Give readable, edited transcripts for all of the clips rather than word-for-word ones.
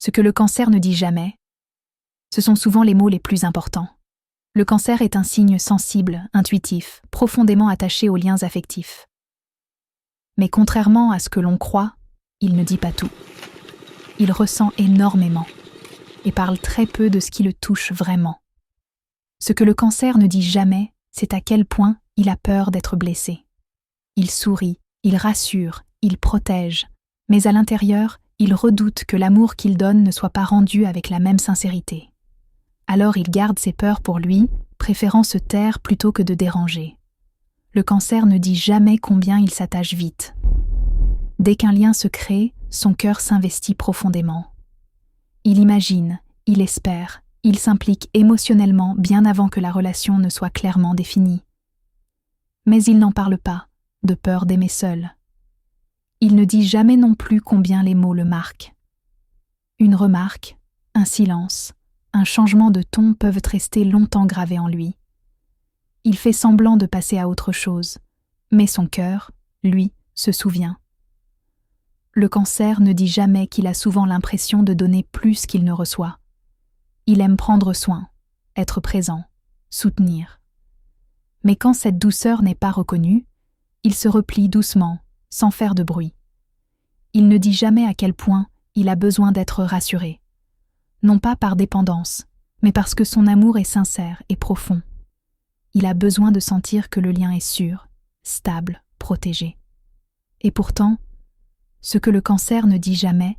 Ce que le cancer ne dit jamais, ce sont souvent les mots les plus importants. Le cancer est un signe sensible, intuitif, profondément attaché aux liens affectifs. Mais contrairement à ce que l'on croit, il ne dit pas tout. Il ressent énormément et parle très peu de ce qui le touche vraiment. Ce que le cancer ne dit jamais, c'est à quel point il a peur d'être blessé. Il sourit, il rassure, il protège, mais à l'intérieur, il redoute que l'amour qu'il donne ne soit pas rendu avec la même sincérité. Alors il garde ses peurs pour lui, préférant se taire plutôt que de déranger. Le cancer ne dit jamais combien il s'attache vite. Dès qu'un lien se crée, son cœur s'investit profondément. Il imagine, il espère, il s'implique émotionnellement bien avant que la relation ne soit clairement définie. Mais il n'en parle pas, de peur d'aimer seul. Il ne dit jamais non plus combien les mots le marquent. Une remarque, un silence, un changement de ton peuvent rester longtemps gravés en lui. Il fait semblant de passer à autre chose, mais son cœur, lui, se souvient. Le cancer ne dit jamais qu'il a souvent l'impression de donner plus qu'il ne reçoit. Il aime prendre soin, être présent, soutenir. Mais quand cette douceur n'est pas reconnue, il se replie doucement, sans faire de bruit. Il ne dit jamais à quel point il a besoin d'être rassuré. Non pas par dépendance, mais parce que son amour est sincère et profond. Il a besoin de sentir que le lien est sûr, stable, protégé. Et pourtant, ce que le cancer ne dit jamais,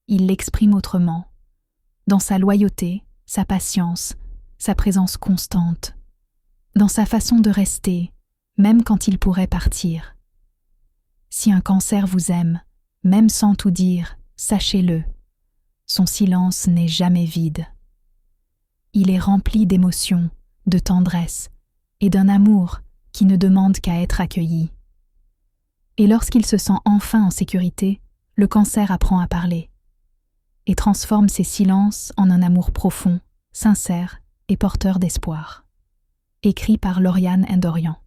il l'exprime autrement, dans sa loyauté, sa patience, sa présence constante, dans sa façon de rester, même quand il pourrait partir. Si un cancer vous aime, même sans tout dire, sachez-le, son silence n'est jamais vide. Il est rempli d'émotions, de tendresse et d'un amour qui ne demande qu'à être accueilli. Et lorsqu'il se sent enfin en sécurité, le cancer apprend à parler et transforme ses silences en un amour profond, sincère et porteur d'espoir. Écrit par Lauriane Ndorian.